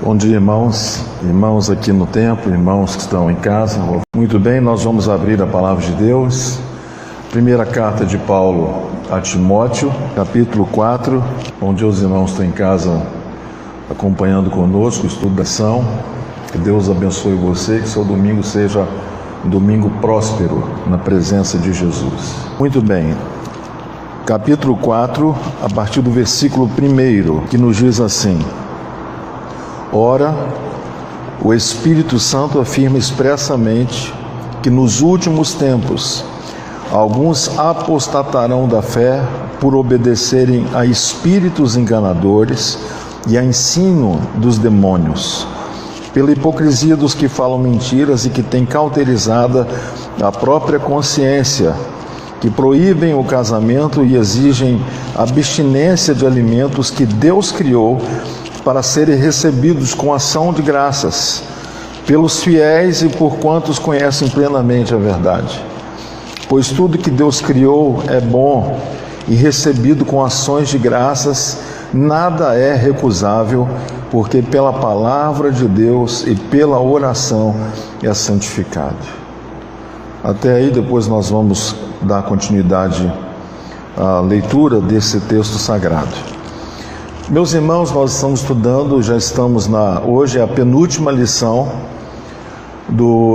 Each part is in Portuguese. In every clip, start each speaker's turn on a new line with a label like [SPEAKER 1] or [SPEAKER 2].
[SPEAKER 1] Bom dia, irmãos aqui no templo, irmãos que estão em casa. Muito bem, nós vamos abrir a palavra de Deus. Primeira carta de Paulo a Timóteo, capítulo 4, onde os irmãos estão em casa acompanhando conosco o estudo da ação. Que Deus abençoe você, que seu domingo seja um domingo próspero na presença de Jesus. Muito bem, capítulo 4, a partir do versículo 1, que nos diz assim: Ora, o Espírito Santo afirma expressamente que nos últimos tempos alguns apostatarão da fé por obedecerem a espíritos enganadores e a ensino dos demônios, pela hipocrisia dos que falam mentiras e que têm cauterizada a própria consciência, que proíbem o casamento e exigem abstinência de alimentos que Deus criou para serem recebidos com ação de graças pelos fiéis e por quantos conhecem plenamente a verdade. Pois tudo que Deus criou é bom e recebido com ações de graças, nada é recusável, porque pela palavra de Deus e pela oração é santificado. Até aí, depois nós vamos dar continuidade à leitura desse texto sagrado. Meus irmãos, nós estamos estudando, hoje é a penúltima lição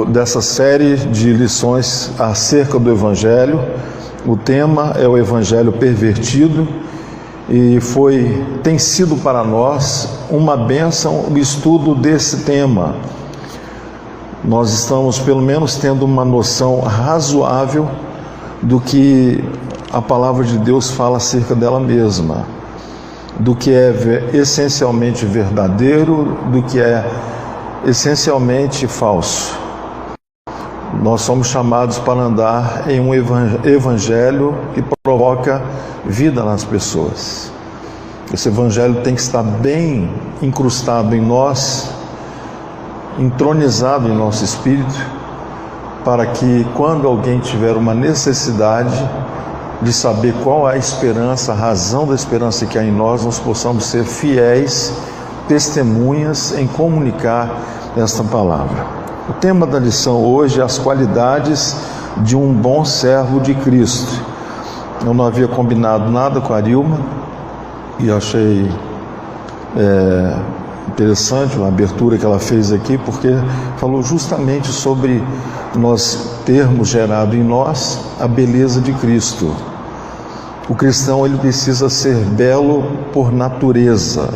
[SPEAKER 1] dessa série de lições acerca do Evangelho. O tema é o Evangelho pervertido e tem sido para nós uma bênção o estudo desse tema. Nós estamos pelo menos tendo uma noção razoável do que a palavra de Deus fala acerca dela mesma, do que é essencialmente verdadeiro, do que é essencialmente falso. Nós somos chamados para andar em um evangelho que provoca vida nas pessoas. Esse evangelho tem que estar bem incrustado em nós, entronizado em nosso espírito, para que quando alguém tiver uma necessidade de saber qual é a esperança, a razão da esperança que há em nós possamos ser fiéis testemunhas em comunicar esta palavra. O tema da lição hoje é as qualidades de um bom servo de Cristo. Eu não havia combinado nada com a Arilma e achei interessante a abertura que ela fez aqui, porque falou justamente sobre nós termos gerado em nós a beleza de Cristo. O cristão, ele precisa ser belo por natureza,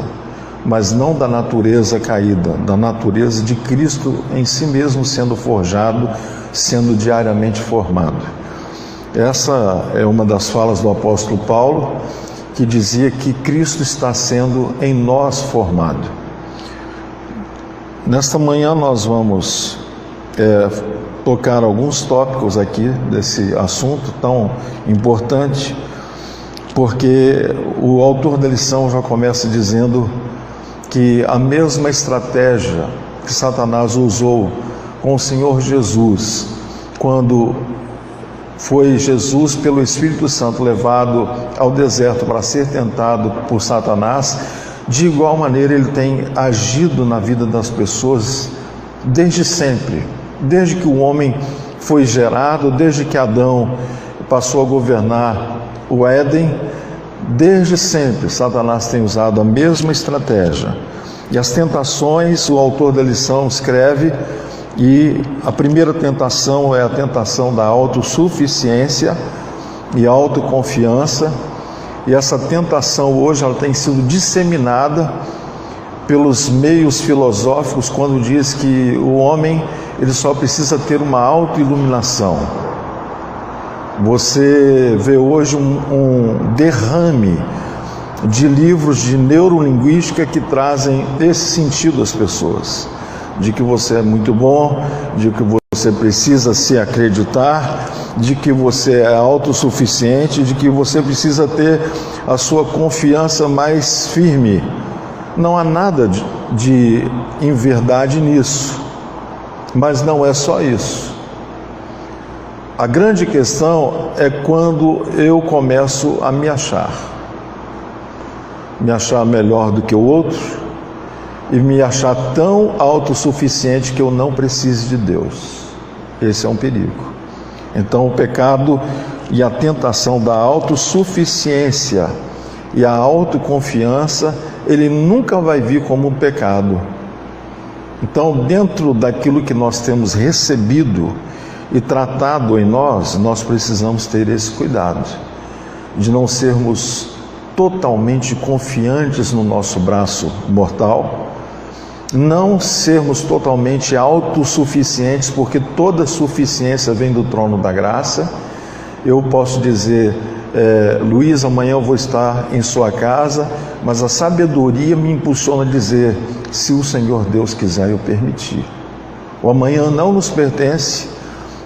[SPEAKER 1] mas não da natureza caída, da natureza de Cristo em si mesmo sendo forjado, sendo diariamente formado. Essa é uma das falas do apóstolo Paulo, que dizia que Cristo está sendo em nós formado. Nesta manhã nós vamos tocar alguns tópicos aqui desse assunto tão importante, porque o autor da lição já começa dizendo que a mesma estratégia que Satanás usou com o Senhor Jesus, quando foi Jesus pelo Espírito Santo levado ao deserto para ser tentado por Satanás, de igual maneira ele tem agido na vida das pessoas desde sempre, desde que o homem foi gerado, desde que Adão passou a governar o Éden. Desde sempre Satanás tem usado a mesma estratégia. E as tentações, o autor da lição escreve, e a primeira tentação é a tentação da autossuficiência e autoconfiança. E essa tentação hoje ela tem sido disseminada pelos meios filosóficos, quando diz que o homem ele só precisa ter uma autoiluminação. Você vê hoje um derrame de livros de neurolinguística que trazem esse sentido às pessoas, de que você é muito bom, de que você precisa se acreditar, de que você é autossuficiente, de que você precisa ter a sua confiança mais firme. Não há nada de inverdade nisso, mas não é só isso. A grande questão é quando eu começo a me achar melhor do que o outro, e me achar tão autossuficiente que eu não precise de Deus. Esse é um perigo. Então o pecado e a tentação da autossuficiência e a autoconfiança, ele nunca vai vir como um pecado. Então, dentro daquilo que nós temos recebido e tratado em nós, nós precisamos ter esse cuidado de não sermos totalmente confiantes no nosso braço mortal, não sermos totalmente autossuficientes, porque toda suficiência vem do trono da graça. Eu posso dizer, Luiz, amanhã eu vou estar em sua casa, mas a sabedoria me impulsiona a dizer, se o Senhor Deus quiser, eu permitir. O amanhã não nos pertence,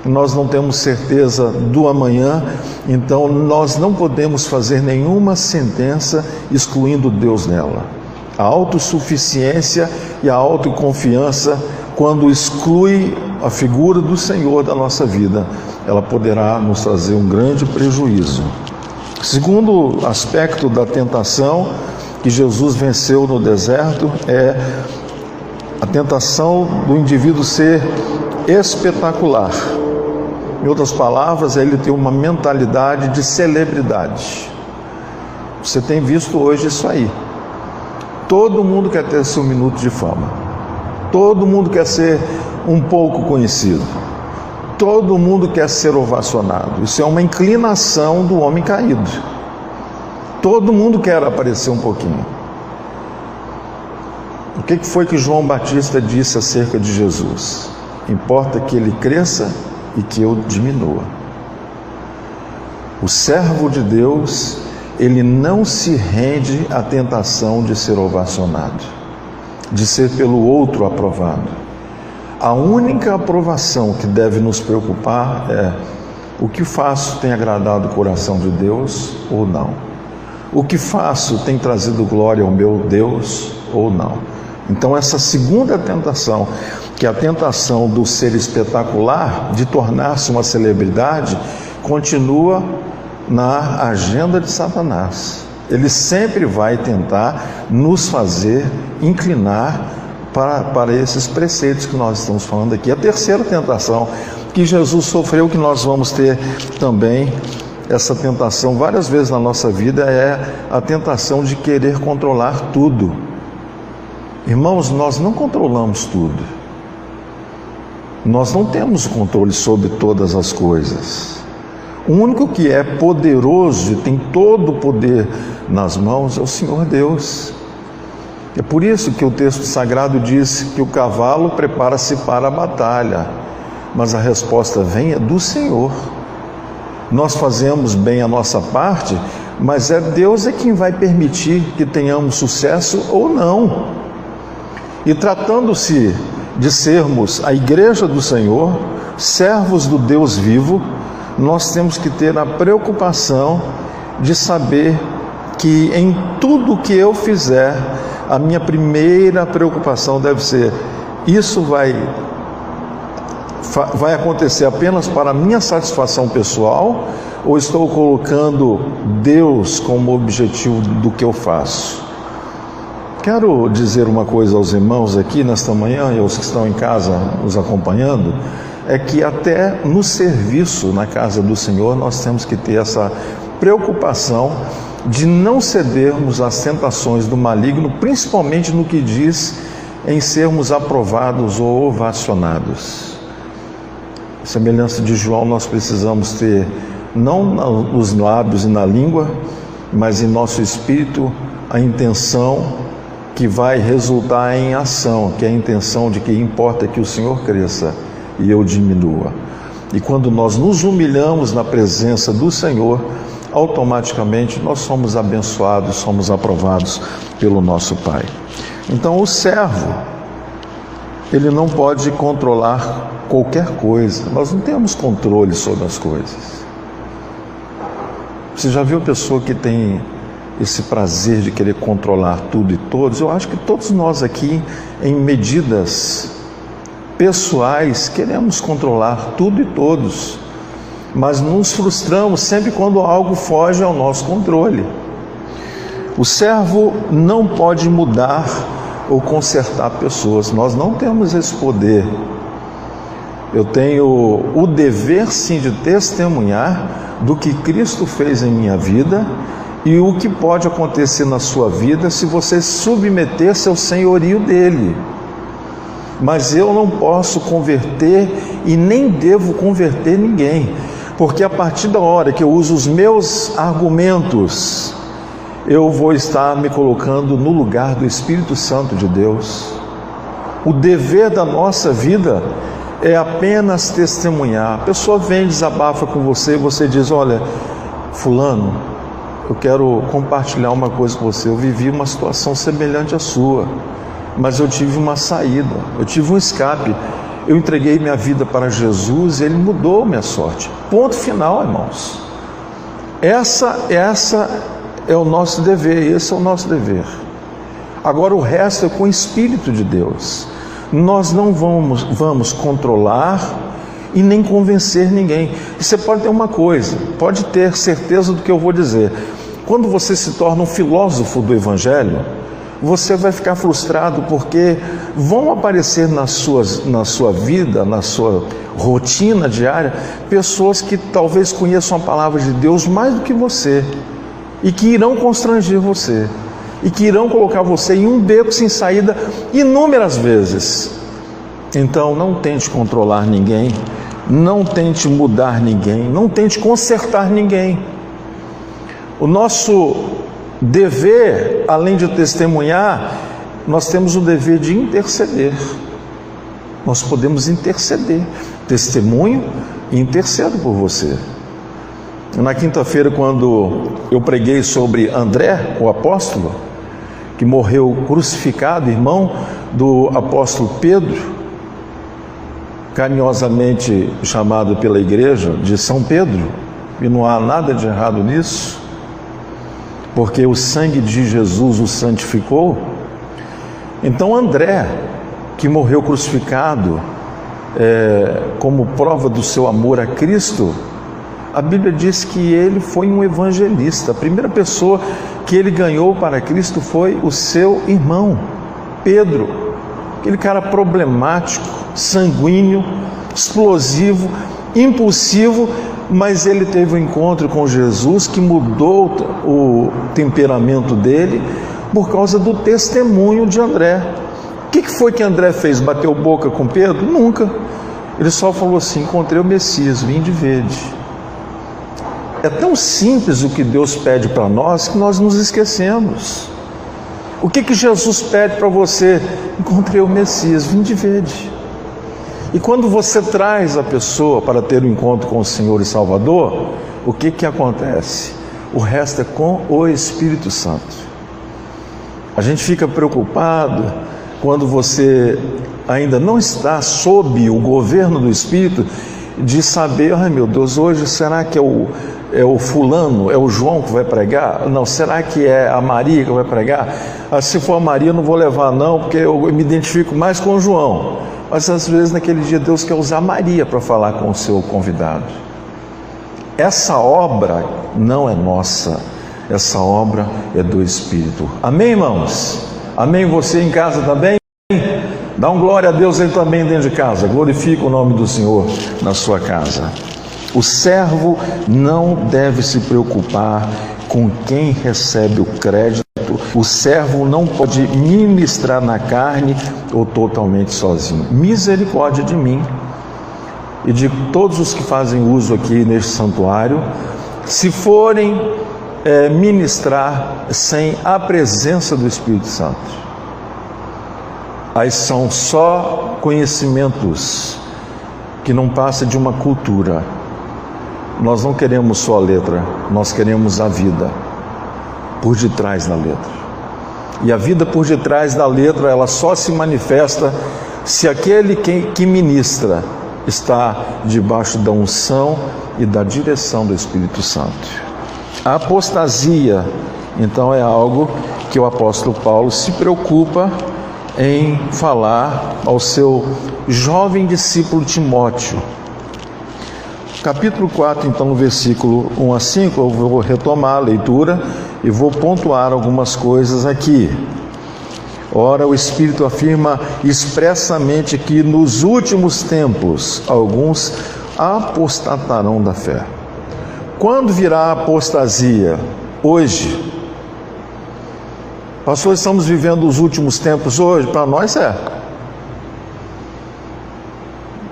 [SPEAKER 1] nós não temos certeza do amanhã, então nós não podemos fazer nenhuma sentença excluindo Deus nela. A autossuficiência e a autoconfiança, quando exclui a figura do Senhor da nossa vida, ela poderá nos trazer um grande prejuízo. Segundo aspecto da tentação que Jesus venceu no deserto é a tentação do indivíduo ser espetacular. Em outras palavras, ele tem uma mentalidade de celebridade. Você tem visto hoje isso aí. Todo mundo quer ter seu minuto de fama. Todo mundo quer ser um pouco conhecido. Todo mundo quer ser ovacionado. Isso é uma inclinação do homem caído. Todo mundo quer aparecer um pouquinho. O que foi que João Batista disse acerca de Jesus? Importa que ele cresça e que eu diminua. O servo de Deus, ele não se rende à tentação de ser ovacionado, de ser pelo outro aprovado. A única aprovação que deve nos preocupar é: o que faço tem agradado o coração de Deus ou não? O que faço tem trazido glória ao meu Deus ou não? Então essa segunda tentação, que é a tentação do ser espetacular, de tornar-se uma celebridade, continua na agenda de Satanás. Ele sempre vai tentar nos fazer inclinar para esses preceitos que nós estamos falando aqui. A terceira tentação que Jesus sofreu, que nós vamos ter também essa tentação várias vezes na nossa vida, é a tentação de querer controlar tudo. Irmãos, nós não controlamos tudo. Nós não temos controle sobre todas as coisas. O único que é poderoso e tem todo o poder nas mãos é o Senhor Deus. É por isso que o texto sagrado diz que o cavalo prepara-se para a batalha, mas a resposta vem do Senhor. Nós fazemos bem a nossa parte, mas Deus é quem vai permitir que tenhamos sucesso ou não. E tratando-se de sermos a igreja do Senhor, servos do Deus vivo, nós temos que ter a preocupação de saber que em tudo que eu fizer, a minha primeira preocupação deve ser: isso vai acontecer apenas para a minha satisfação pessoal, ou estou colocando Deus como objetivo do que eu faço? Quero dizer uma coisa aos irmãos aqui nesta manhã e aos que estão em casa nos acompanhando, é que até no serviço na casa do Senhor nós temos que ter essa preocupação de não cedermos às tentações do maligno, principalmente no que diz em sermos aprovados ou ovacionados. Semelhança de João, nós precisamos ter, não nos lábios e na língua, mas em nosso espírito, a intenção que vai resultar em ação, que é a intenção de que importa que o Senhor cresça e eu diminua. E quando nós nos humilhamos na presença do Senhor, automaticamente nós somos abençoados, somos aprovados pelo nosso Pai. Então o servo, ele não pode controlar qualquer coisa. Nós não temos controle sobre as coisas. Você já viu a pessoa que tem esse prazer de querer controlar tudo e todos? Eu acho que todos nós aqui, em medidas pessoais, queremos controlar tudo e todos, mas nos frustramos sempre quando algo foge ao nosso controle. O servo não pode mudar ou consertar pessoas. Nós não temos esse poder. Eu tenho o dever, sim, de testemunhar do que Cristo fez em minha vida e o que pode acontecer na sua vida se você submeter-se ao senhorio dele. Mas eu não posso converter e nem devo converter ninguém, porque a partir da hora que eu uso os meus argumentos, eu vou estar me colocando no lugar do Espírito Santo de Deus. O dever da nossa vida é apenas testemunhar. A pessoa vem, desabafa com você, você diz: olha, fulano, eu quero compartilhar uma coisa com você. Eu vivi uma situação semelhante à sua, mas eu tive uma saída, eu tive um escape. Eu entreguei minha vida para Jesus e Ele mudou minha sorte. Ponto final, irmãos. Essa é o nosso dever, esse é o nosso dever. Agora o resto é com o Espírito de Deus. Nós não vamos controlar e nem convencer ninguém. E você pode ter uma coisa, pode ter certeza do que eu vou dizer. Quando você se torna um filósofo do Evangelho, você vai ficar frustrado, porque vão aparecer na sua vida, na sua rotina diária, pessoas que talvez conheçam a palavra de Deus mais do que você, e que irão constranger você, e que irão colocar você em um beco sem saída inúmeras vezes. Então não tente controlar ninguém, não tente mudar ninguém, não tente consertar ninguém. O nosso dever, além de testemunhar, nós temos o dever de interceder. Nós podemos interceder. Testemunho e intercedo por você. Na quinta-feira, quando eu preguei sobre André, o apóstolo, que morreu crucificado, irmão do apóstolo Pedro, carinhosamente chamado pela igreja de São Pedro, e não há nada de errado nisso, porque o sangue de Jesus o santificou. Então André, que morreu crucificado como prova do seu amor a Cristo, a Bíblia diz que ele foi um evangelista. A primeira pessoa que ele ganhou para Cristo foi o seu irmão Pedro, aquele cara problemático, sanguíneo, explosivo, impulsivo, mas ele teve um encontro com Jesus que mudou o temperamento dele por causa do testemunho de André. O que foi que André fez? Bateu boca com Pedro? Nunca. Ele só falou assim: encontrei o Messias, vim de verde. É tão simples o que Deus pede para nós que nós nos esquecemos. O que Jesus pede para você? Encontrei o Messias, vim de verde. E quando você traz a pessoa para ter um encontro com o Senhor e Salvador, o que acontece? O resto é com o Espírito Santo. A gente fica preocupado quando você ainda não está sob o governo do Espírito, de saber: ai meu Deus, hoje será que é o fulano, é o João que vai pregar? Não, será que é a Maria que vai pregar? Se for a Maria, eu não vou levar não, porque eu me identifico mais com o João. Mas às vezes naquele dia Deus quer usar Maria para falar com o seu convidado. Essa obra não é nossa, essa obra é do Espírito. Amém, irmãos? Amém? Você em casa também? Dá um glória a Deus aí também dentro de casa. Glorifica o nome do Senhor na sua casa. O servo não deve se preocupar com quem recebe o crédito. O servo não pode ministrar na carne ou totalmente sozinho. Misericórdia de mim e de todos os que fazem uso aqui neste santuário, se forem ministrar sem a presença do Espírito Santo. Aí são só conhecimentos que não passam de uma cultura. Nós não queremos só a letra, nós queremos a vida por detrás da letra. E a vida por detrás da letra, ela só se manifesta se aquele que ministra está debaixo da unção e da direção do Espírito Santo. A apostasia, então, é algo que o apóstolo Paulo se preocupa em falar ao seu jovem discípulo Timóteo. Capítulo 4, então, no versículo 1 a 5, eu vou retomar a leitura e vou pontuar algumas coisas aqui. Ora, o Espírito afirma expressamente que nos últimos tempos alguns apostatarão da fé. Quando virá a apostasia? Hoje. Pastor, estamos vivendo os últimos tempos hoje? Para nós é.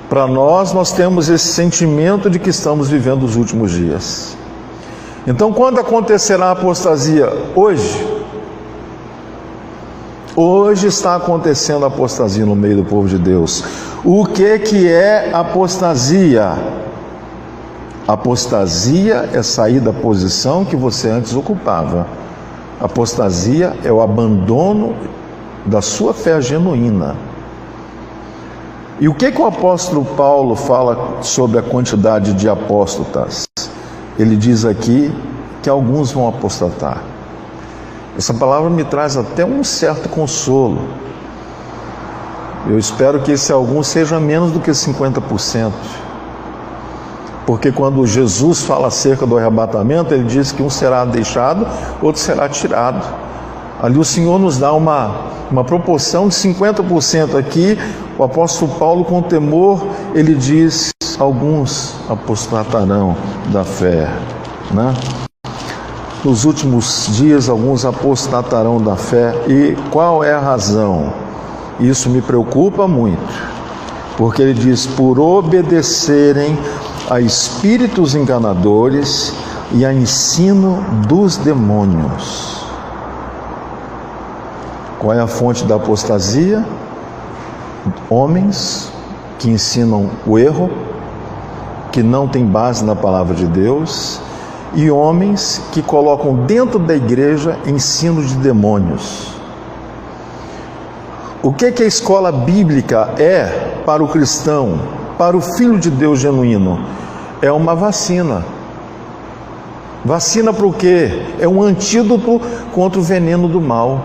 [SPEAKER 1] Para nós temos esse sentimento de que estamos vivendo os últimos dias. Então, quando acontecerá a apostasia? Hoje. Hoje está acontecendo a apostasia no meio do povo de Deus. O que é apostasia? Apostasia é sair da posição que você antes ocupava. Apostasia é o abandono da sua fé genuína. E o que o apóstolo Paulo fala sobre a quantidade de apóstatas? Ele diz aqui que alguns vão apostatar. Essa palavra me traz até um certo consolo. Eu espero que esse algum seja menos do que 50%. Porque quando Jesus fala acerca do arrebatamento, ele diz que um será deixado, outro será tirado. Ali o Senhor nos dá uma proporção de 50%. Aqui, o apóstolo Paulo, com temor, ele diz: alguns apostatarão da fé, né? Nos últimos dias, alguns apostatarão da fé. E qual é a razão? Isso me preocupa muito, porque ele diz: por obedecerem a espíritos enganadores e a ensino dos demônios. Qual é a fonte da apostasia? Homens que ensinam o erro, que não tem base na palavra de Deus, e homens que colocam dentro da igreja ensino de demônios. O que a escola bíblica é para o cristão, para o filho de Deus genuíno? É uma vacina. Vacina para o quê? É um antídoto contra o veneno do mal,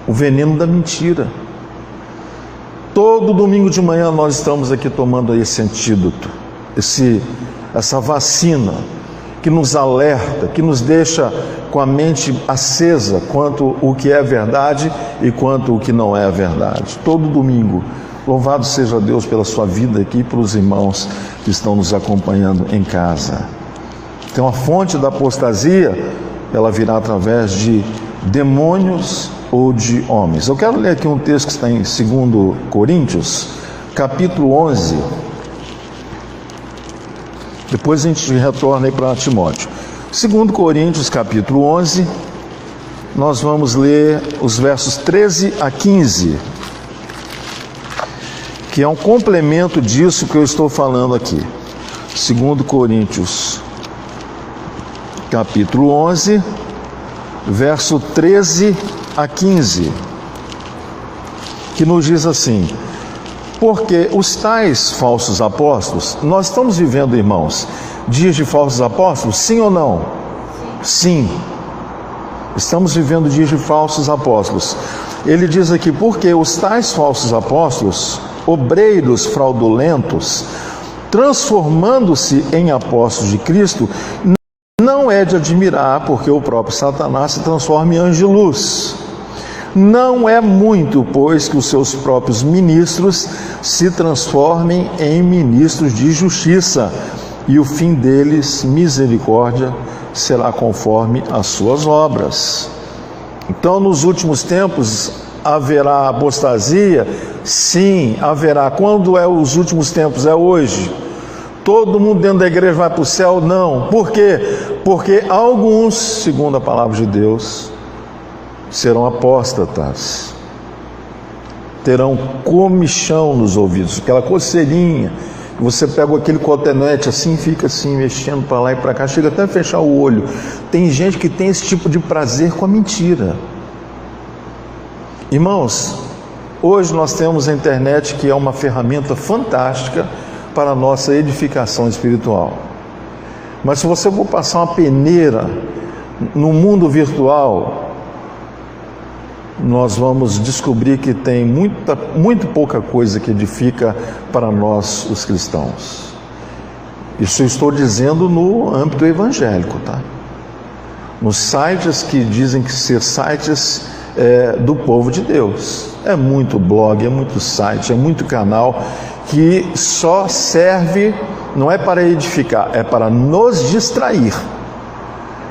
[SPEAKER 1] o veneno da mentira. Todo domingo de manhã nós estamos aqui tomando esse antídoto, essa vacina que nos alerta, que nos deixa com a mente acesa quanto o que é verdade e quanto o que não é verdade. Todo domingo. Louvado seja Deus pela sua vida aqui e pelos irmãos que estão nos acompanhando em casa. Então, a fonte da apostasia, ela virá através de demônios ou de homens. Eu quero ler aqui um texto que está em 2 Coríntios, capítulo 11. Depois a gente retorna aí para Timóteo. 2 Coríntios, capítulo 11, nós vamos ler os versos 13 a 15. Que é um complemento disso que eu estou falando aqui. 2 Coríntios, capítulo 11, verso 13 a 15, que nos diz assim: porque os tais falsos apóstolos, nós estamos vivendo, irmãos, dias de falsos apóstolos, sim ou não? Sim. Estamos vivendo dias de falsos apóstolos. Ele diz aqui: porque os tais falsos apóstolos, obreiros fraudulentos, transformando-se em apóstolos de Cristo, não é de admirar, porque o próprio Satanás se transforma em anjo de luz. Não é muito, pois, que os seus próprios ministros se transformem em ministros de justiça, e o fim deles, misericórdia, será conforme as suas obras. Então, nos últimos tempos, haverá apostasia? Sim, haverá. Quando é os últimos tempos? É hoje. Todo mundo dentro da igreja vai para o céu? Não. Por quê? Porque alguns, segundo a palavra de Deus, serão apóstatas. Terão comichão nos ouvidos, aquela coceirinha. Você pega aquele cotonete assim, fica assim, mexendo para lá e para cá, chega até a fechar o olho. Tem gente que tem esse tipo de prazer com a mentira. Irmãos, hoje nós temos a internet, que é uma ferramenta fantástica para a nossa edificação espiritual. Mas se você for passar uma peneira no mundo virtual, nós vamos descobrir que tem muito pouca coisa que edifica para nós, os cristãos. Isso eu estou dizendo no âmbito evangélico, tá? Nos sites que dizem que ser sites do povo de Deus. É muito blog, é muito site, é muito canal que só serve, não é para edificar, é para nos distrair.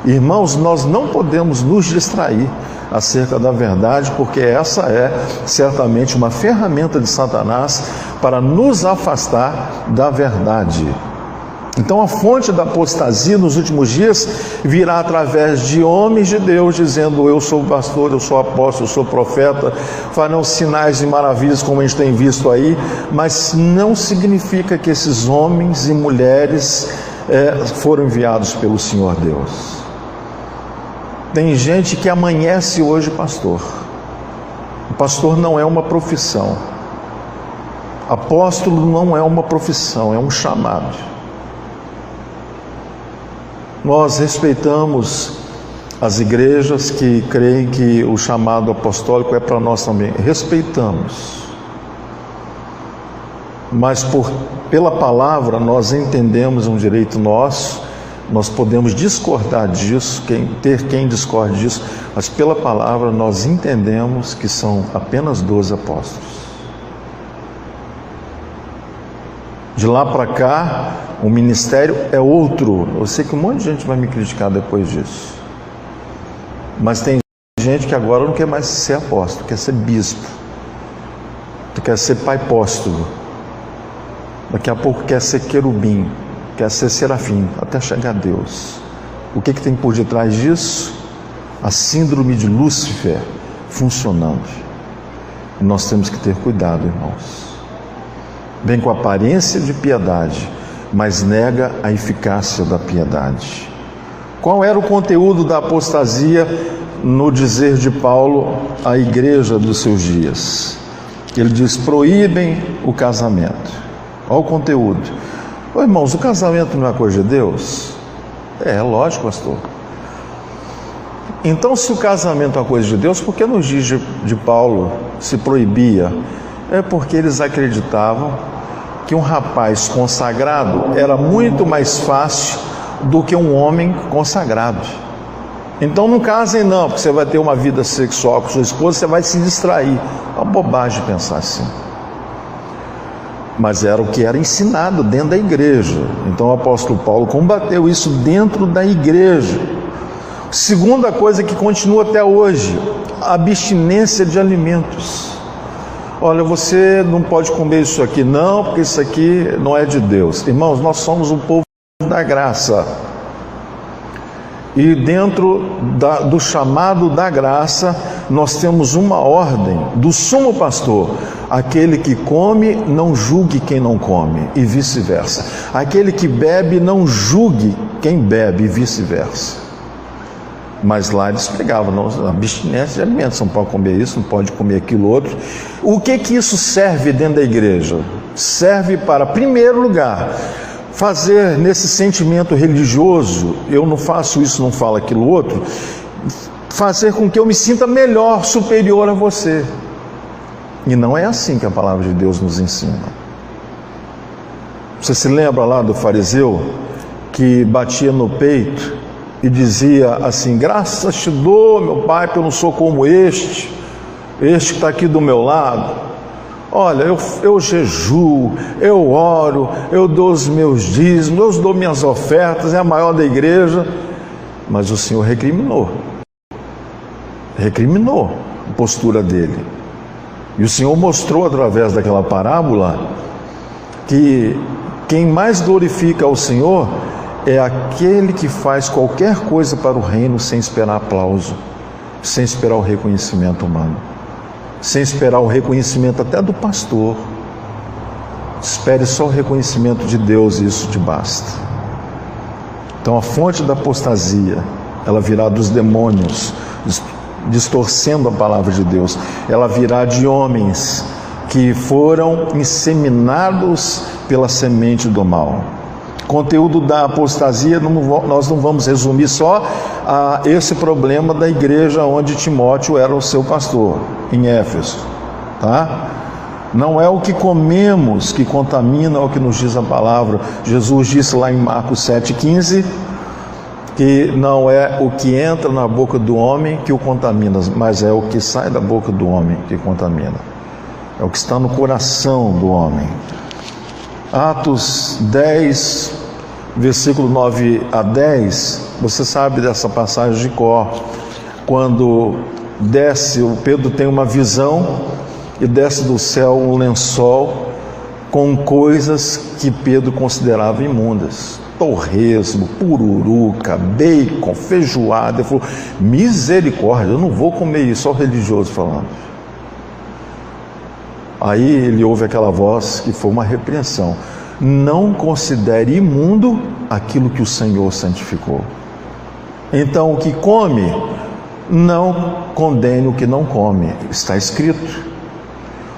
[SPEAKER 1] Irmãos, nós não podemos nos distrair acerca da verdade, porque essa é certamente uma ferramenta de Satanás para nos afastar da verdade. Então a fonte da apostasia nos últimos dias virá através de homens de Deus dizendo: eu sou pastor, eu sou apóstolo, eu sou profeta, farão sinais e maravilhas como a gente tem visto aí, mas não significa que esses homens e mulheres foram enviados pelo Senhor Deus. Tem gente que amanhece hoje pastor. O pastor não é uma profissão. Apóstolo não é uma profissão, é um chamado. Nós respeitamos as igrejas que creem que o chamado apostólico é para nós também. Respeitamos. Mas pela palavra nós entendemos um direito nosso, nós podemos discordar disso, ter quem discorde disso, mas pela palavra nós entendemos que são apenas 12 apóstolos. De lá para cá, o ministério é outro. Eu sei que um monte de gente vai me criticar depois disso. Mas tem gente que agora não quer mais ser apóstolo, quer ser bispo, quer ser pai apóstolo. Daqui a pouco quer ser querubim, quer ser serafim, até chegar a Deus. O que tem por detrás disso? A síndrome de Lúcifer funcionando. E nós temos que ter cuidado, irmãos. Vem com aparência de piedade, mas nega a eficácia da piedade. Qual era o conteúdo da apostasia no dizer de Paulo à igreja dos seus dias? Ele diz: proíbem o casamento. Olha o conteúdo. Irmãos, o casamento não é coisa de Deus? É lógico, pastor. Então, se o casamento é uma coisa de Deus, por que nos dias de Paulo se proibia? É porque eles acreditavam que um rapaz consagrado era muito mais fácil do que um homem consagrado. Então não casem não, porque você vai ter uma vida sexual com sua esposa, você vai se distrair. É uma bobagem pensar assim. Mas era o que era ensinado dentro da igreja. Então o apóstolo Paulo combateu isso dentro da igreja. Segunda coisa que continua até hoje: a abstinência de alimentos. Olha, você não pode comer isso aqui não, porque isso aqui não é de Deus. Irmãos, nós somos um povo da graça. E dentro do chamado da graça, nós temos uma ordem do sumo pastor: aquele que come, não julgue quem não come, e vice-versa. Aquele que bebe, não julgue quem bebe, e vice-versa. Mas lá eles pregavam, não, abstinência de alimentos, não pode comer isso, não pode comer aquilo outro. O que isso serve dentro da igreja? Serve para, primeiro lugar, fazer nesse sentimento religioso: eu não faço isso, não falo aquilo outro, fazer com que eu me sinta melhor, superior a você. E não é assim que a palavra de Deus nos ensina. Você se lembra lá do fariseu que batia no peito e dizia assim: graças te dou, meu Pai, porque eu não sou como este que está aqui do meu lado. Olha, eu jejuo, eu oro, eu dou os meus dízimos, eu dou minhas ofertas, é a maior da igreja. Mas o Senhor recriminou a postura dele. E o Senhor mostrou através daquela parábola que quem mais glorifica ao Senhor é aquele que faz qualquer coisa para o reino sem esperar aplauso, sem esperar o reconhecimento humano, sem esperar o reconhecimento até do pastor. Espere só o reconhecimento de Deus e isso te basta. Então a fonte da apostasia, ela virá dos demônios, distorcendo a palavra de Deus. Ela virá de homens que foram inseminados pela semente do mal. Conteúdo da apostasia, nós não vamos resumir só a esse problema da igreja onde Timóteo era o seu pastor, em Éfeso, tá? Não é o que comemos que contamina, é o que nos diz a palavra. Jesus disse lá em Marcos 7,15: que não é o que entra na boca do homem que o contamina, mas é o que sai da boca do homem que contamina. É o que está no coração do homem. Atos 10, versículo 9 a 10, você sabe dessa passagem de cor, quando desce, o Pedro tem uma visão e desce do céu um lençol com coisas que Pedro considerava imundas. Torresmo, pururuca, bacon, feijoada. Ele falou: misericórdia, eu não vou comer isso. Só o religioso falando. Aí ele ouve aquela voz que foi uma repreensão: não considere imundo aquilo que o Senhor santificou. Então o que come, não condene o que não come. Está escrito.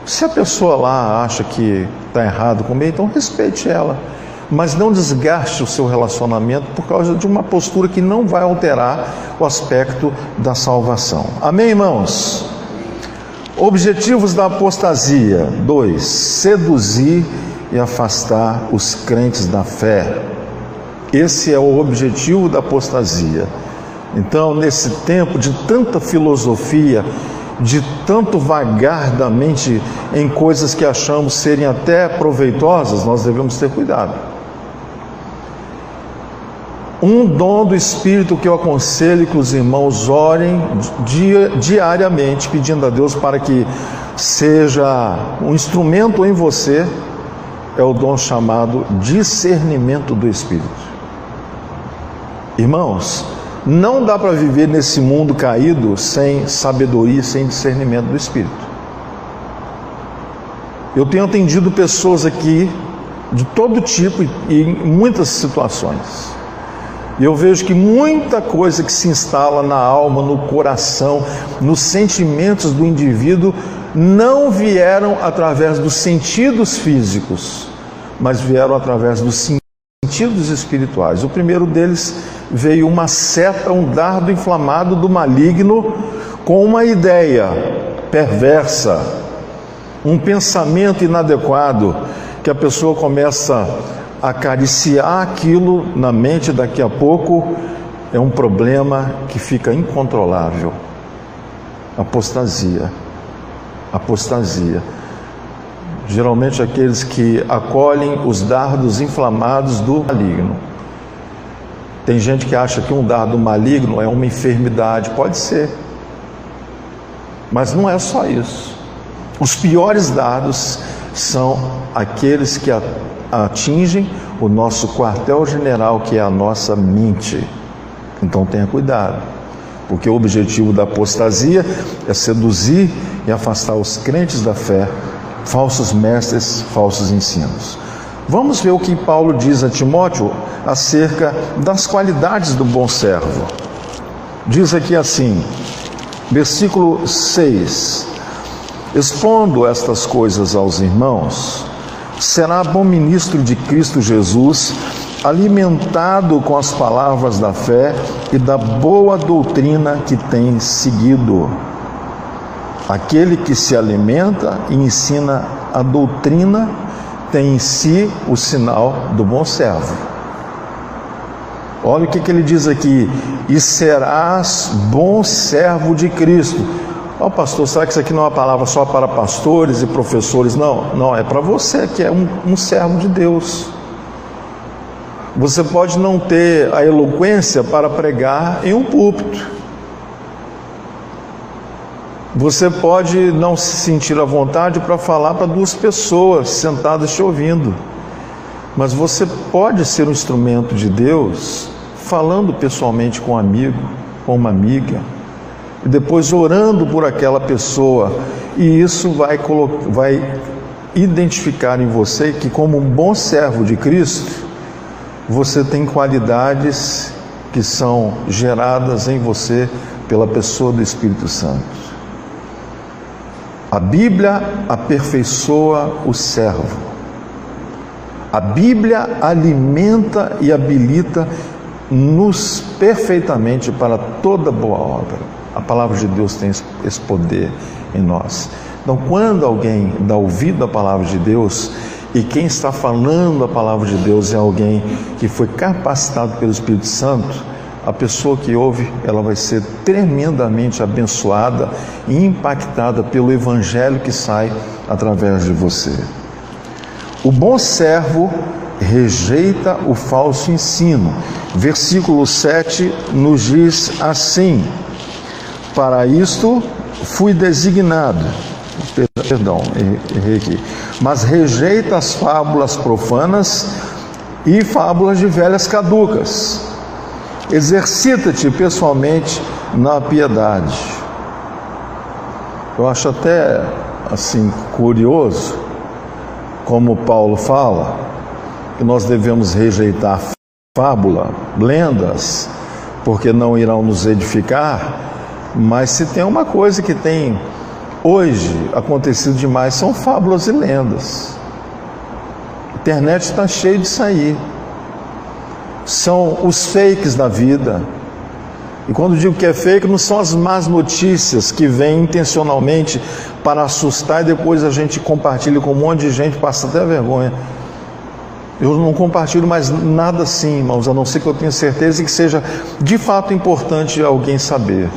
[SPEAKER 1] Se a pessoa lá acha que está errado comer, então respeite ela, mas não desgaste o seu relacionamento por causa de uma postura que não vai alterar o aspecto da salvação. Amém, irmãos? Objetivos da apostasia. 2. Seduzir e afastar os crentes da fé. Esse é o objetivo da apostasia. Então, nesse tempo de tanta filosofia, de tanto vagar da mente em coisas que achamos serem até proveitosas, nós devemos ter cuidado. Um dom do Espírito que eu aconselho que os irmãos orem diariamente, pedindo a Deus para que seja um instrumento em você, é o dom chamado discernimento do Espírito. Irmãos, não dá para viver nesse mundo caído sem sabedoria, sem discernimento do Espírito. Eu tenho atendido pessoas aqui de todo tipo e em muitas situações. E eu vejo que muita coisa que se instala na alma, no coração, nos sentimentos do indivíduo, não vieram através dos sentidos físicos, mas vieram através dos sentidos espirituais. O primeiro deles veio uma seta, um dardo inflamado do maligno, com uma ideia perversa, um pensamento inadequado, que a pessoa começa a acariciar aquilo na mente, daqui a pouco é um problema que fica incontrolável. Apostasia. Apostasia. Geralmente aqueles que acolhem os dardos inflamados do maligno. Tem gente que acha que um dardo maligno é uma enfermidade. Pode ser, mas não é só isso. Os piores dardos são aqueles que atingem o nosso quartel-general, que é a nossa mente. Então tenha cuidado, porque o objetivo da apostasia é seduzir e afastar os crentes da fé, falsos mestres, falsos ensinos. Vamos ver o que Paulo diz a Timóteo acerca das qualidades do bom servo. Diz aqui assim, versículo 6: expondo estas coisas aos irmãos, será bom ministro de Cristo Jesus, alimentado com as palavras da fé e da boa doutrina que tem seguido. Aquele que se alimenta e ensina a doutrina tem em si o sinal do bom servo. Olha o que ele diz aqui: e serás bom servo de Cristo. Ó, pastor, será que isso aqui não é uma palavra só para pastores e professores? Não, é para você que é um servo de Deus. Você pode não ter a eloquência para pregar em um púlpito. Você pode não se sentir à vontade para falar para duas pessoas sentadas te ouvindo. Mas você pode ser um instrumento de Deus falando pessoalmente com um amigo, com uma amiga, e depois orando por aquela pessoa, e isso vai identificar em você que, como um bom servo de Cristo, você tem qualidades que são geradas em você pela pessoa do Espírito Santo. A Bíblia aperfeiçoa o servo. A Bíblia alimenta e habilita-nos perfeitamente para toda boa obra. A palavra de Deus tem esse poder em nós. Então, quando alguém dá ouvido à palavra de Deus, e quem está falando a palavra de Deus é alguém que foi capacitado pelo Espírito Santo, a pessoa que ouve, ela vai ser tremendamente abençoada e impactada pelo evangelho que sai através de você. O bom servo rejeita o falso ensino. Versículo 7 nos diz assim: para isto fui designado, errei aqui, mas rejeita as fábulas profanas e fábulas de velhas caducas. Exercita-te pessoalmente na piedade. Eu acho até assim curioso como Paulo fala que nós devemos rejeitar fábula, lendas, porque não irão nos edificar. Mas se tem uma coisa que tem hoje acontecido demais, são fábulas e lendas. A internet está cheia disso aí. São os fakes da vida. E quando digo que é fake, não são as más notícias que vêm intencionalmente para assustar e depois a gente compartilha com um monte de gente, passa até vergonha. Eu não compartilho mais nada assim, irmãos, a não ser que eu tenha certeza que seja de fato importante alguém saber.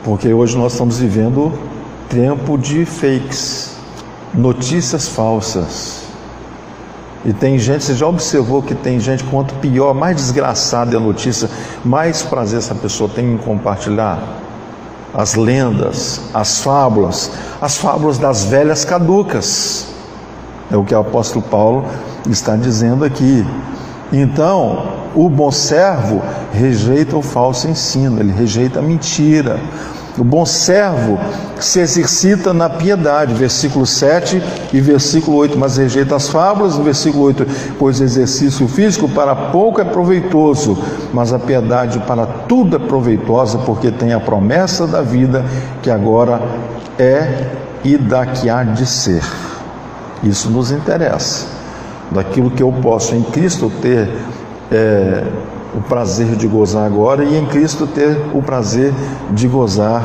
[SPEAKER 1] Porque hoje nós estamos vivendo tempo de fakes, notícias falsas. E tem gente, você já observou que tem gente, quanto pior, mais desgraçada é a notícia, mais prazer essa pessoa tem em compartilhar? As lendas, as fábulas das velhas caducas. É o que o apóstolo Paulo está dizendo aqui. Então, o bom servo rejeita o falso ensino, ele rejeita a mentira. O bom servo se exercita na piedade, versículo 7 e versículo 8, mas rejeita as fábulas, no versículo 8, pois o exercício físico para pouco é proveitoso, mas a piedade para tudo é proveitosa, porque tem a promessa da vida que agora é e da que há de ser. Isso nos interessa, daquilo que eu posso em Cristo ter o prazer de gozar agora e em Cristo ter o prazer de gozar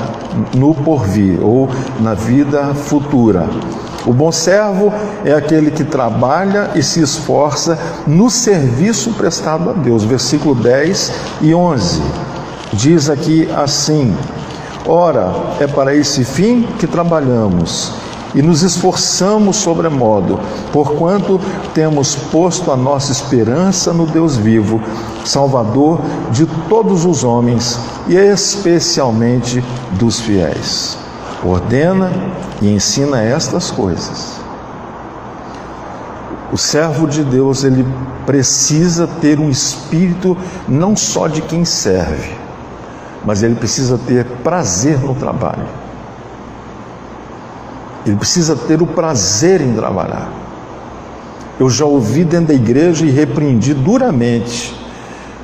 [SPEAKER 1] no porvir ou na vida futura. O bom servo é aquele que trabalha e se esforça no serviço prestado a Deus. Versículo 10 e 11 diz aqui assim: ora, é para esse fim que trabalhamos e nos esforçamos sobremodo, porquanto temos posto a nossa esperança no Deus vivo, Salvador de todos os homens e especialmente dos fiéis. Ordena e ensina estas coisas. O servo de Deus, ele precisa ter um espírito não só de quem serve, mas ele precisa ter prazer no trabalho. Ele precisa ter o prazer em trabalhar. Eu já ouvi dentro da igreja e repreendi duramente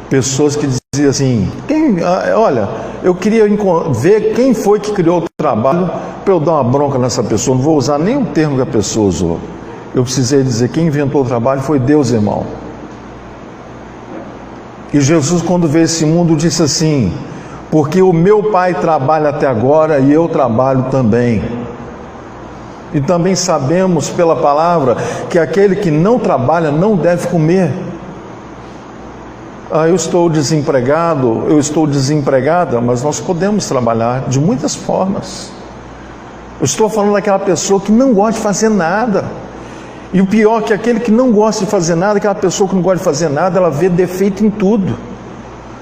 [SPEAKER 1] pessoas que diziam assim: olha, eu queria ver quem foi que criou o trabalho para eu dar uma bronca nessa pessoa. Não vou usar nem o termo que a pessoa usou. Eu precisei dizer: quem inventou o trabalho foi Deus, irmão. E Jesus, quando veio esse mundo, disse assim: porque o meu Pai trabalha até agora e eu trabalho também. E também sabemos pela palavra que aquele que não trabalha não deve comer. Eu estou desempregado, eu estou desempregada, mas nós podemos trabalhar de muitas formas. Eu estou falando daquela pessoa que não gosta de fazer nada. E o pior é que aquele que não gosta de fazer nada, aquela pessoa que não gosta de fazer nada, ela vê defeito em tudo.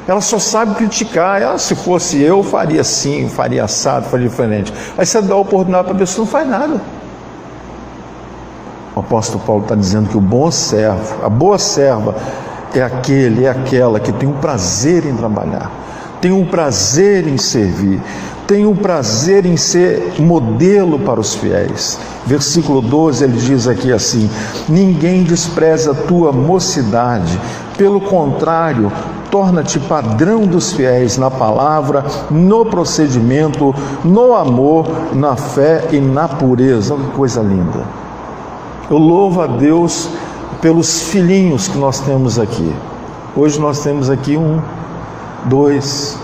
[SPEAKER 1] Ela só sabe criticar. Se fosse eu, faria assim, faria assado, faria diferente. Aí você dá a oportunidade para a pessoa, não faz nada. O apóstolo Paulo está dizendo que o bom servo, a boa serva, é aquela que tem um prazer em trabalhar, tem um prazer em servir, tem um prazer em ser modelo para os fiéis. Versículo 12, ele diz aqui assim: ninguém despreza a tua mocidade, pelo contrário, torna-te padrão dos fiéis na palavra, no procedimento, no amor, na fé e na pureza. Olha que coisa linda. Eu louvo a Deus pelos filhinhos que nós temos aqui. Hoje nós temos aqui 1, 2,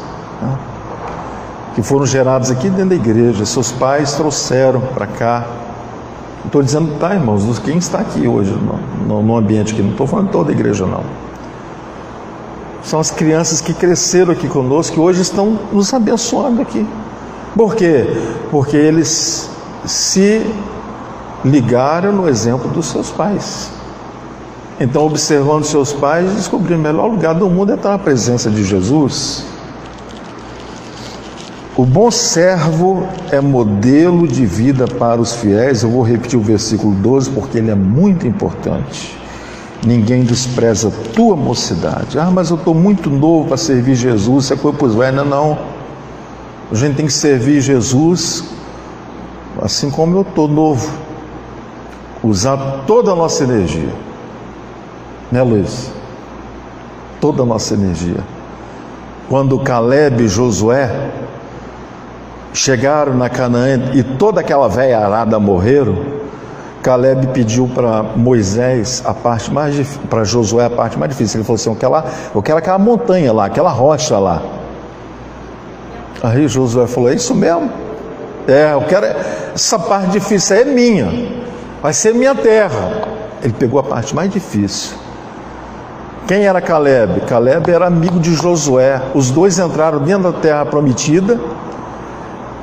[SPEAKER 1] que foram gerados aqui dentro da igreja. Seus pais trouxeram para cá. Estou dizendo, irmãos, dos quem está aqui hoje no ambiente aqui. Não estou falando de toda a igreja, não. São as crianças que cresceram aqui conosco, que hoje estão nos abençoando aqui. Por quê? Porque eles se ligaram no exemplo dos seus pais. Então, observando seus pais, descobriram: o melhor lugar do mundo é estar na presença de Jesus. O bom servo é modelo de vida para os fiéis. Eu vou repetir o versículo 12 porque ele é muito importante. Ninguém despreza a tua mocidade. Mas eu estou muito novo para servir Jesus. Isso é coisa para os velhos. Não. A gente tem que servir Jesus assim como eu estou novo. Usar toda a nossa energia. Né, Luiz? Toda a nossa energia. Quando Caleb e Josué chegaram na Canaã e toda aquela velha arada morreram, Caleb pediu para Moisés a parte mais difícil, para Josué a parte mais difícil. Ele falou assim: eu quero aquela montanha lá, aquela rocha lá. Aí Josué falou: é isso mesmo? Eu quero, essa parte difícil aí é minha, vai ser minha terra. Ele pegou a parte mais difícil. Quem era Caleb? Caleb era amigo de Josué. Os dois entraram dentro da terra prometida,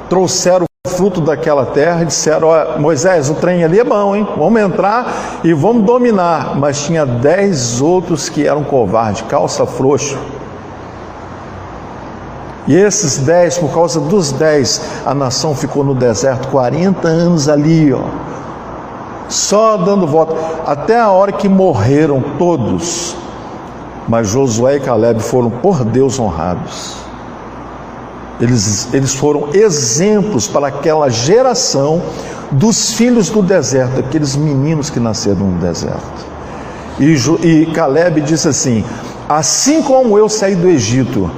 [SPEAKER 1] trouxeram o fruto daquela terra e disseram: Moisés, o trem ali é bom, hein? Vamos entrar e vamos dominar. Mas tinha 10 outros que eram covardes, calça frouxa. E esses 10, por causa dos 10, a nação ficou no deserto 40 anos ali, só dando volta, até a hora que morreram todos. Mas Josué e Caleb foram por Deus honrados. Eles foram exemplos para aquela geração dos filhos do deserto, aqueles meninos que nasceram no deserto. E Caleb disse assim: assim como eu saí do Egito,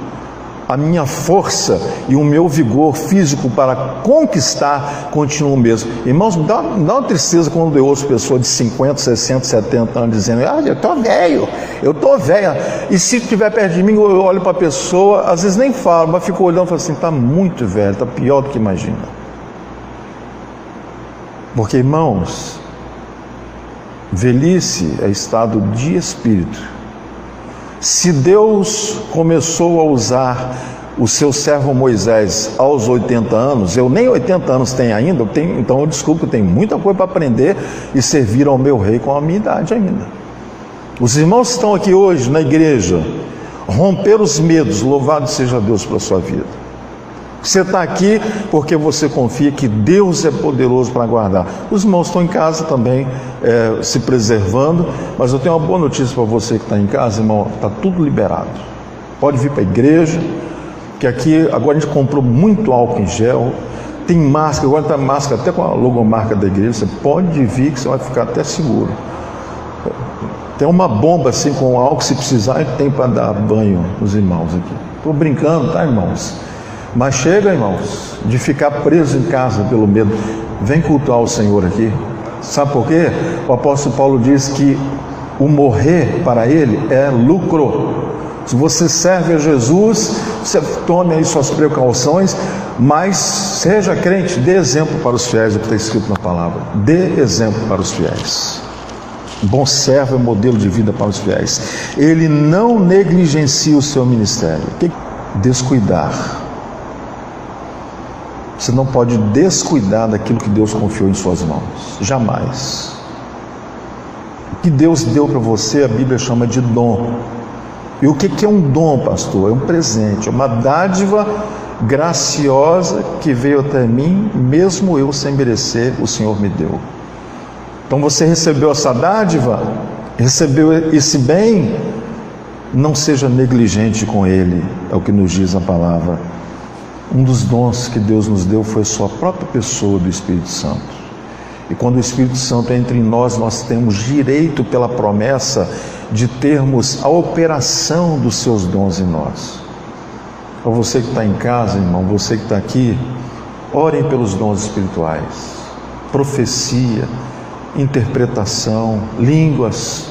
[SPEAKER 1] a minha força e o meu vigor físico para conquistar continua o mesmo. Irmãos, dá uma tristeza quando eu ouço pessoas de 50, 60, 70 anos dizendo: eu estou velho, eu estou velha. E se estiver perto de mim, eu olho para a pessoa, às vezes nem falo, mas fico olhando e falo assim: está muito velho, está pior do que imagina. Porque, irmãos, velhice é estado de espírito. Se Deus começou a usar o seu servo Moisés aos 80 anos, eu nem 80 anos tenho ainda, então eu desculpo, eu tenho muita coisa para aprender e servir ao meu rei com a minha idade ainda. Os irmãos que estão aqui hoje na igreja, romper os medos, louvado seja Deus pela sua vida. Você está aqui porque você confia que Deus é poderoso para guardar. Os irmãos estão em casa também, se preservando, mas eu tenho uma boa notícia para você que está em casa, irmão: está tudo liberado. Pode vir para a igreja, que aqui agora a gente comprou muito álcool em gel, tem máscara, agora está máscara até com a logomarca da igreja. Você pode vir que você vai ficar até seguro. Tem uma bomba assim com álcool, se precisar, tem para dar banho nos irmãos aqui. Estou brincando, tá, irmãos? Mas chega, irmãos, de ficar preso em casa pelo medo. Vem cultuar o Senhor aqui. Sabe por quê? O apóstolo Paulo diz que o morrer para ele é lucro. Se você serve a Jesus, você tome aí suas precauções, mas seja crente, dê exemplo para os fiéis, o que está escrito na palavra. Dê exemplo para os fiéis. Bom servo é modelo de vida para os fiéis. Ele não negligencia o seu ministério. Descuidar. Você não pode descuidar daquilo que Deus confiou em suas mãos. Jamais. O que Deus deu para você, a Bíblia chama de dom. E o que é um dom, pastor? É um presente, é uma dádiva graciosa que veio até mim, mesmo eu sem merecer, o Senhor me deu. Então você recebeu essa dádiva, recebeu esse bem, não seja negligente com ele, é o que nos diz a palavra. Um dos dons que Deus nos deu foi a sua própria pessoa, do Espírito Santo. E quando o Espírito Santo entra em nós, nós temos direito pela promessa de termos a operação dos seus dons em nós. Para você que está em casa, irmão, você que está aqui, orem pelos dons espirituais. Profecia, interpretação, línguas,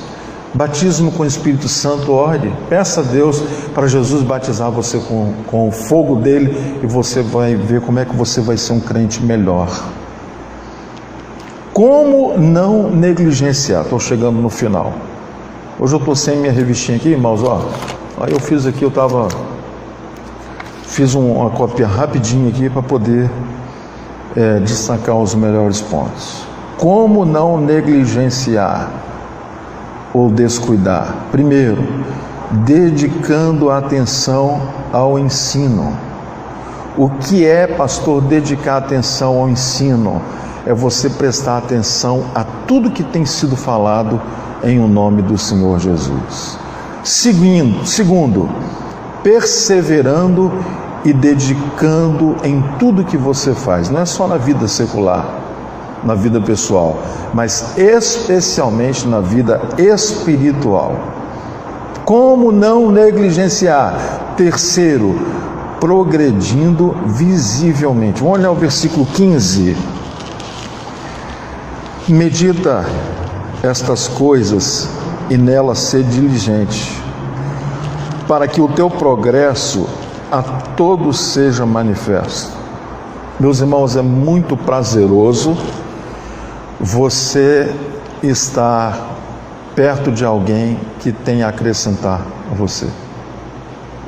[SPEAKER 1] batismo com o Espírito Santo. Ore, peça a Deus para Jesus batizar você com o fogo dele, e você vai ver como é que você vai ser um crente melhor. Como não negligenciar? Estou chegando no final. Hoje eu estou sem minha revistinha aqui, irmãos, Aí eu fiz aqui, fiz uma cópia rapidinho aqui para poder destacar os melhores pontos. Como não negligenciar ou descuidar? Primeiro, dedicando atenção ao ensino. O que é, pastor, dedicar atenção ao ensino? É você prestar atenção a tudo que tem sido falado em o nome do Senhor Jesus. Segundo, perseverando e dedicando em tudo que você faz. Não é só na vida secular, na vida pessoal, mas especialmente na vida espiritual. Como não negligenciar? Terceiro, progredindo visivelmente. Vamos olhar o versículo 15. Medita estas coisas e nelas ser diligente, para que o teu progresso a todos seja manifesto. Meus irmãos, é muito prazeroso você estar perto de alguém que tem a acrescentar a você.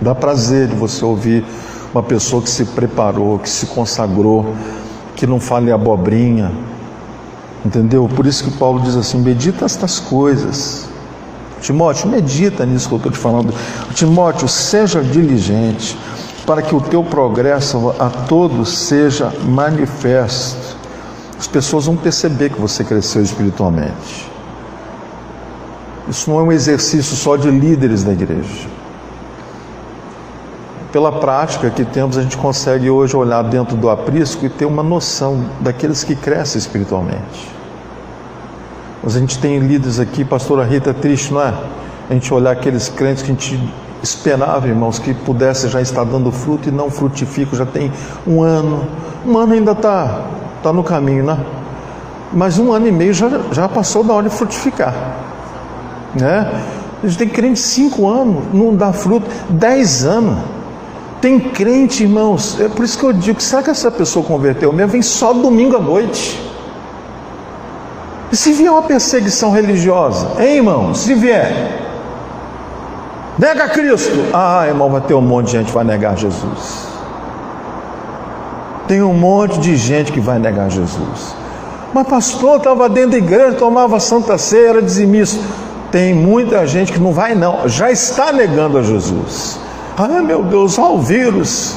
[SPEAKER 1] Dá prazer de você ouvir uma pessoa que se preparou, que se consagrou, que não fale abobrinha, entendeu? Por isso que Paulo diz assim: medita estas coisas. Timóteo, medita nisso que eu estou te falando. Timóteo, seja diligente, para que o teu progresso a todos seja manifesto. As pessoas vão perceber que você cresceu espiritualmente. Isso não é um exercício só de líderes da igreja. Pela prática que temos, a gente consegue hoje olhar dentro do aprisco e ter uma noção daqueles que crescem espiritualmente. Mas a gente tem líderes aqui, pastora Rita, é triste, não é? A gente olhar aqueles crentes que a gente esperava, irmãos, que pudesse já estar dando fruto e não frutificam, já tem um ano ainda está no caminho, né? Mas 1 ano e meio já passou da hora de frutificar, né? A gente tem crente de 5 anos, não dá fruto, 10 anos. Tem crente, irmãos, é por isso que eu digo, será que essa pessoa converteu mesmo? Vem só domingo à noite. E se vier uma perseguição religiosa, hein, irmão? Se vier, nega Cristo. Ah, irmão, vai ter um monte de gente que vai negar Jesus. Tem um monte de gente que vai negar Jesus. Mas pastor, estava dentro da igreja, tomava Santa Ceia, era dizimista. Tem muita gente que não vai não, já está negando a Jesus. Ai meu Deus, olha o vírus.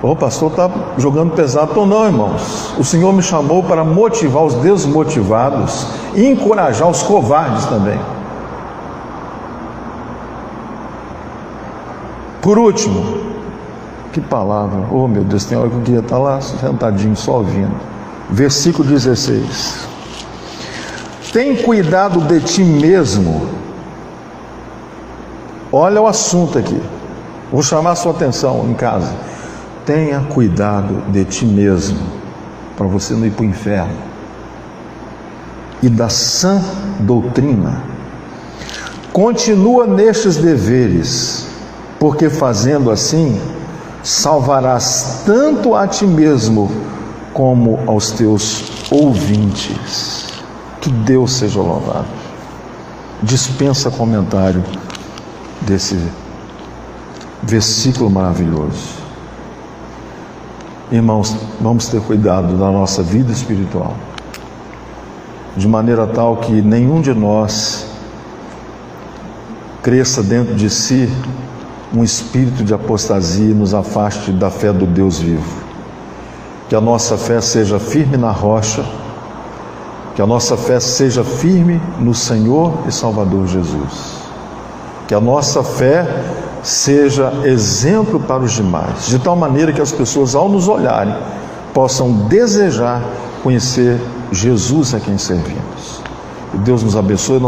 [SPEAKER 1] O pastor está jogando pesado. Ou não, irmãos. O Senhor me chamou para motivar os desmotivados e encorajar os covardes também. Por último, que palavra, oh meu Deus, tem hora que eu queria estar lá sentadinho só ouvindo. Versículo 16. Tem cuidado de ti mesmo. Olha o assunto aqui. Vou chamar a sua atenção em casa. Tenha cuidado de ti mesmo, para você não ir para o inferno. E da sã doutrina. Continua nestes deveres, porque fazendo assim, salvarás tanto a ti mesmo, como aos teus ouvintes. Que Deus seja louvado. Dispensa comentário desse versículo maravilhoso. Irmãos, vamos ter cuidado da nossa vida espiritual, de maneira tal que nenhum de nós cresça dentro de si um espírito de apostasia e nos afaste da fé do Deus vivo. Que a nossa fé seja firme na rocha, que a nossa fé seja firme no Senhor e Salvador Jesus. Que a nossa fé seja exemplo para os demais, de tal maneira que as pessoas, ao nos olharem, possam desejar conhecer Jesus a quem servimos. Que Deus nos abençoe.